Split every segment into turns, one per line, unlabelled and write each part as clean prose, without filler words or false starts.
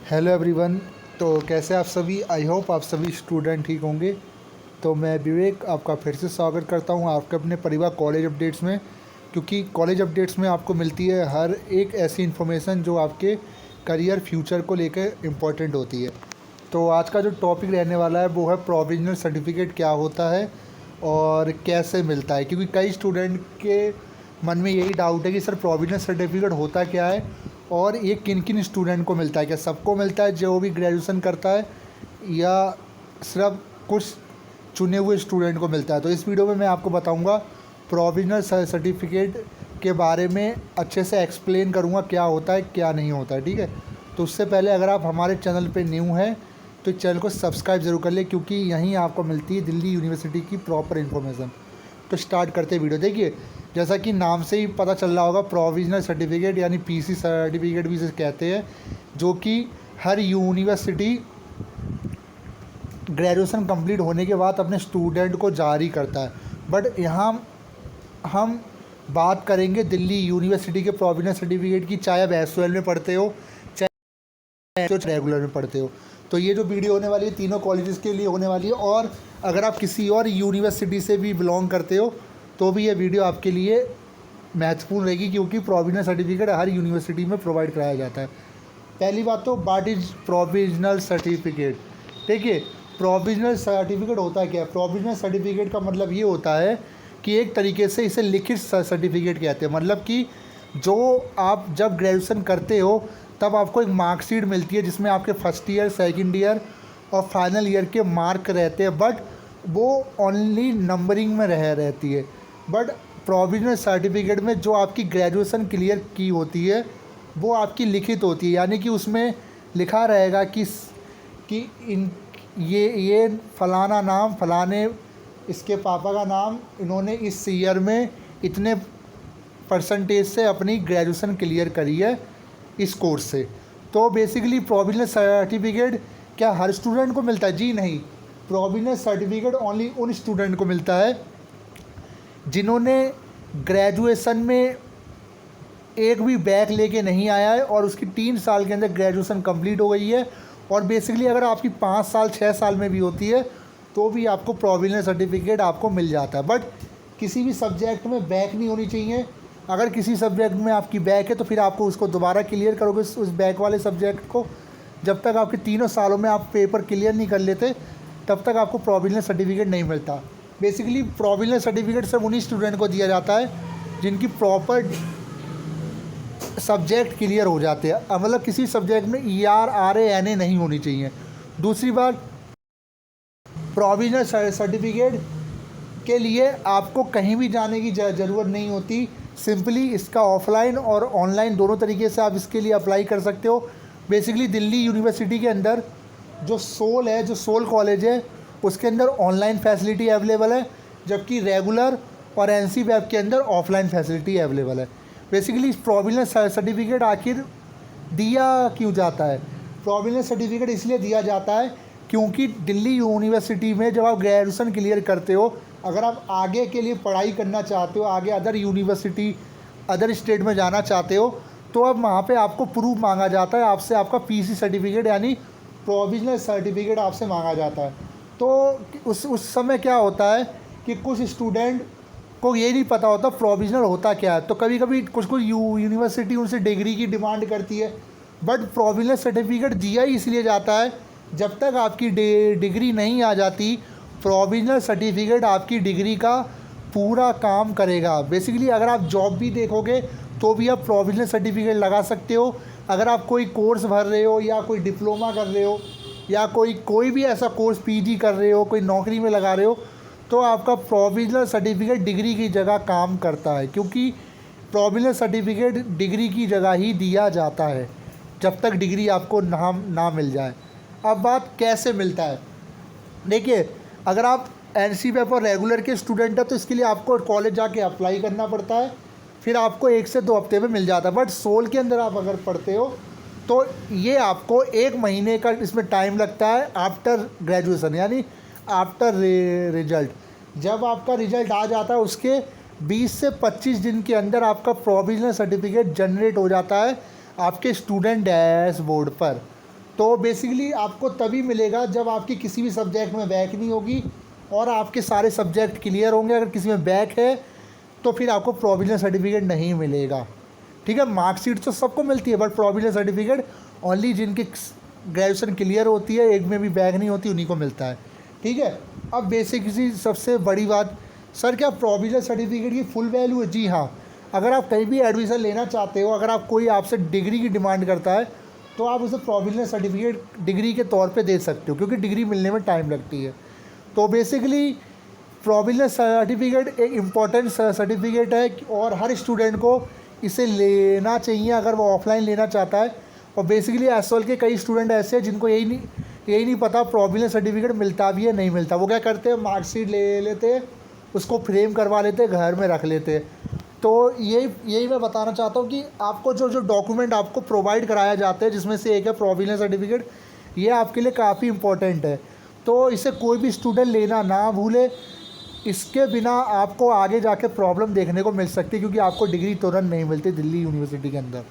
Hello everyone. तो कैसे आप सभी? आई होप आप सभी स्टूडेंट ठीक होंगे। तो मैं विवेक आपका फिर से स्वागत करता हूं आपके अपने परिवार कॉलेज अपडेट्स में, क्योंकि कॉलेज अपडेट्स में आपको मिलती है हर एक ऐसी इन्फॉर्मेशन जो आपके करियर फ्यूचर को लेकर इम्पोर्टेंट होती है। तो आज का जो टॉपिक रहने वाला है वो है प्रोविजनल सर्टिफिकेट क्या होता है और कैसे मिलता है, क्योंकि कई स्टूडेंट के मन में यही डाउट है कि सर प्रोविजनल सर्टिफिकेट होता क्या है और ये किन किन स्टूडेंट को मिलता है। क्या सबको मिलता है जो भी ग्रेजुएशन करता है, या सिर्फ कुछ चुने हुए स्टूडेंट को मिलता है? तो इस वीडियो में मैं आपको बताऊंगा प्रोविजनल सर्टिफिकेट के बारे में, अच्छे से एक्सप्लेन करूंगा क्या होता है क्या नहीं होता है, ठीक है। तो उससे पहले अगर आप हमारे चैनल पे न्यू हैं तो चैनल को सब्सक्राइब ज़रूर कर लें, क्योंकि यहीं आपको मिलती है दिल्ली यूनिवर्सिटी की प्रॉपर इन्फॉर्मेशन। तो स्टार्ट करते वीडियो। देखिए, जैसा कि नाम से ही पता चल रहा होगा, प्रोविजनल सर्टिफिकेट यानी पीसी सर्टिफिकेट भी इसे कहते हैं, जो कि हर यूनिवर्सिटी ग्रेजुएशन कंप्लीट होने के बाद अपने स्टूडेंट को जारी करता है। बट यहाँ हम बात करेंगे दिल्ली यूनिवर्सिटी के प्रोविजनल सर्टिफिकेट की, चाहे आप एसओएल में पढ़ते हो चाहे रेगुलर में पढ़ते हो। तो ये जो वीडियो होने वाली है तीनों कॉलेजेस के लिए होने वाली है, और अगर आप किसी और यूनिवर्सिटी से भी बिलोंग करते हो तो भी ये वीडियो आपके लिए महत्वपूर्ण रहेगी, क्योंकि प्रोविजनल सर्टिफिकेट हर यूनिवर्सिटी में प्रोवाइड कराया जाता है। पहली बात तो व्हाट इज़ प्रोविजनल सर्टिफिकेट। देखिए, प्रोविजनल सर्टिफिकेट होता क्या है? प्रोविजनल सर्टिफिकेट का मतलब ये होता है कि एक तरीके से इसे लिखित सर्टिफिकेट कहते हैं। मतलब कि जो आप जब ग्रेजुएशन करते हो तब आपको एक मार्कशीट मिलती है जिसमें आपके फर्स्ट ईयर, सेकंड ईयर और फाइनल ईयर के मार्क रहते हैं, बट वो ओनली नंबरिंग में रहती है। बट प्रोविजनल सर्टिफिकेट में जो आपकी ग्रेजुएशन क्लियर की होती है वो आपकी लिखित होती है, यानी कि उसमें लिखा रहेगा कि इन ये फ़लाना नाम, फ़लाने इसके पापा का नाम, इन्होंने इस ईयर में इतने परसेंटेज से अपनी ग्रेजुएशन क्लियर करी है इस कोर्स से। तो बेसिकली प्रोविजनल सर्टिफिकेट क्या हर स्टूडेंट को मिलता है? जी नहीं। प्रोविजनल सर्टिफिकेट ओनली उन स्टूडेंट को मिलता है जिन्होंने ग्रेजुएशन में एक भी बैक लेके नहीं आया है और उसकी 3 साल के अंदर ग्रेजुएशन कंप्लीट हो गई है। और बेसिकली अगर आपकी 5 साल 6 साल में भी होती है तो भी आपको प्रोविजनल सर्टिफिकेट आपको मिल जाता है। बट किसी भी सब्जेक्ट में बैक नहीं होनी चाहिए। अगर किसी सब्जेक्ट में आपकी बैक है तो फिर आपको उसको दोबारा क्लियर करोगे उस बैक वाले सब्जेक्ट को। जब तक आपके 3 सालों में आप पेपर क्लियर नहीं कर लेते तब तक आपको प्रोविजनल सर्टिफिकेट नहीं मिलता। बेसिकली प्रोविजनल सर्टिफिकेट सिर्फ उन्हीं स्टूडेंट को दिया जाता है जिनकी प्रॉपर सब्जेक्ट क्लियर हो जाते हैं। मतलब किसी सब्जेक्ट में ER RA NA नहीं होनी चाहिए। दूसरी बात, प्रोविजनल सर्टिफिकेट के लिए आपको कहीं भी जाने की ज़रूरत नहीं होती। सिंपली इसका ऑफलाइन और ऑनलाइन दोनों तरीके से आप इसके लिए अप्लाई कर सकते हो। बेसिकली दिल्ली यूनिवर्सिटी के अंदर जो सोल कॉलेज है उसके अंदर ऑनलाइन फैसिलिटी अवेलेबल है, जबकि रेगुलर और NC-वैब के अंदर ऑफलाइन फैसिलिटी अवेलेबल है। बेसिकली प्रोविजनल सर्टिफिकेट आखिर दिया क्यों जाता है? प्रोविजनल सर्टिफिकेट इसलिए दिया जाता है क्योंकि दिल्ली यूनिवर्सिटी में जब आप ग्रेजुएशन क्लियर करते हो, अगर आप आगे के लिए पढ़ाई करना चाहते हो, आगे अदर यूनिवर्सिटी अदर स्टेट में जाना चाहते हो, तो अब वहाँ पे आपको प्रूफ मांगा जाता है आपसे, आपका PC सर्टिफिकेट यानी प्रोविजनल सर्टिफिकेट आपसे मांगा जाता है। तो उस समय क्या होता है कि कुछ स्टूडेंट को ये नहीं पता होता प्रोविजनल होता क्या है। तो कभी कभी कुछ यूनिवर्सिटी उनसे डिग्री की डिमांड करती है। बट प्रोविजनल सर्टिफिकेट दिया ही इसलिए जाता है, जब तक आपकी डिग्री नहीं आ जाती प्रोविजनल सर्टिफिकेट आपकी डिग्री का पूरा काम करेगा। बेसिकली अगर आप जॉब भी देखोगे तो भी आप प्रोविजनल सर्टिफिकेट लगा सकते हो। अगर आप कोई कोर्स भर रहे हो या कोई डिप्लोमा कर रहे हो या कोई भी ऐसा कोर्स PG कर रहे हो, कोई नौकरी में लगा रहे हो, तो आपका प्रोविजनल सर्टिफिकेट डिग्री की जगह काम करता है, क्योंकि प्रोविजनल सर्टिफिकेट डिग्री की जगह ही दिया जाता है जब तक डिग्री आपको ना मिल जाए। अब बात कैसे मिलता है। देखिए, अगर आप NC-वैब और रेगुलर के स्टूडेंट हैं तो इसके लिए आपको कॉलेज जाके अप्लाई करना पड़ता है, फिर आपको 1 से 2 हफ्ते में मिल जाता है। बट सोल के अंदर आप अगर पढ़ते हो तो ये आपको 1 महीने का इसमें टाइम लगता है आफ्टर ग्रेजुएशन, यानी आफ्टर रिजल्ट। जब आपका रिजल्ट आ जाता है उसके 20 से 25 दिन के अंदर आपका प्रोविजनल सर्टिफिकेट जनरेट हो जाता है आपके स्टूडेंट डैशबोर्ड पर। तो बेसिकली आपको तभी मिलेगा जब आपकी किसी भी सब्जेक्ट में बैक नहीं होगी और आपके सारे सब्जेक्ट क्लियर होंगे। अगर किसी में बैक है तो फिर आपको प्रोविजनल सर्टिफिकेट नहीं मिलेगा, ठीक है। मार्कशीट तो सबको मिलती है, बट प्रोविजनल सर्टिफिकेट ओनली जिनकी ग्रेजुएशन क्लियर होती है, एक में भी बैक नहीं होती, उन्हीं को मिलता है, ठीक है। अब बेसिकली सबसे बड़ी बात, सर क्या प्रोविजनल सर्टिफिकेट की फुल वैल्यू है? जी हाँ। अगर आप कहीं भी एडमिशन लेना चाहते हो, अगर आप कोई आपसे डिग्री की डिमांड करता है तो आप उसे प्रोविजनल सर्टिफिकेट डिग्री के तौर पे दे सकते हो, क्योंकि डिग्री मिलने में टाइम लगती है। तो बेसिकली प्रोविजनल सर्टिफिकेट एक इम्पॉर्टेंट सर्टिफिकेट है और हर स्टूडेंट को इसे लेना चाहिए अगर वो ऑफलाइन लेना चाहता है। और बेसिकली एसओएल के कई स्टूडेंट ऐसे हैं जिनको यही नहीं पता प्रोविजनल सर्टिफिकेट मिलता भी है नहीं मिलता। वो क्या करते हैं, मार्कशीट ले लेते हैं, उसको फ्रेम करवा लेते हैं, घर में रख लेते हैं। तो यही मैं बताना चाहता हूँ कि आपको जो डॉक्यूमेंट आपको प्रोवाइड कराया जाता है, जिसमें से एक है प्रोविजनल सर्टिफिकेट, ये आपके लिए काफ़ी इम्पोर्टेंट है। तो इसे कोई भी स्टूडेंट लेना ना भूले, इसके बिना आपको आगे जाके प्रॉब्लम देखने को मिल सकती है, क्योंकि आपको डिग्री तुरंत नहीं मिलती दिल्ली यूनिवर्सिटी के अंदर।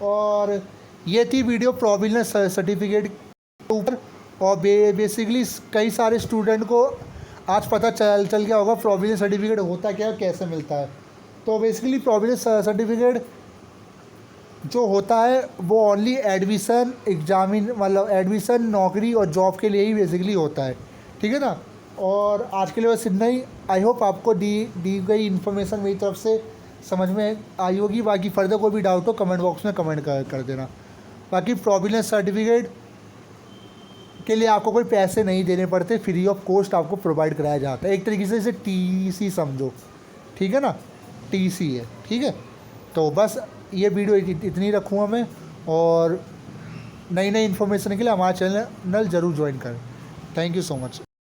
और ये थी वीडियो प्रोविजनल सर्टिफिकेट के ऊपर। और बेसिकली कई सारे स्टूडेंट को आज पता चल गया होगा प्रोविजनल सर्टिफिकेट होता क्या है, कैसे मिलता है। तो बेसिकली प्रोविजनल सर्टिफिकेट जो होता है वो ओनली एडमिशन एग्जामिन मतलब एडमिशन, नौकरी और जॉब के लिए ही बेसिकली होता है, ठीक है ना। और आज के लिए बस इतना ही। आई होप आपको दी गई इन्फॉर्मेशन मेरी तरफ से समझ में आई होगी। बाकी फर्दर कोई भी डाउट हो कमेंट बॉक्स में कमेंट कर देना। बाकी प्रोविजनल सर्टिफिकेट के लिए आपको कोई पैसे नहीं देने पड़ते, फ्री ऑफ कॉस्ट आपको प्रोवाइड कराया जाता है। एक तरीके से इसे टीसी समझो, ठीक है ना, टीसी है, ठीक है। तो बस ये वीडियो इतनी रखूँगा मैं, और नई इन्फॉर्मेशन के लिए हमारा चैनल ज़रूर ज्वाइन करें। Thank you so much.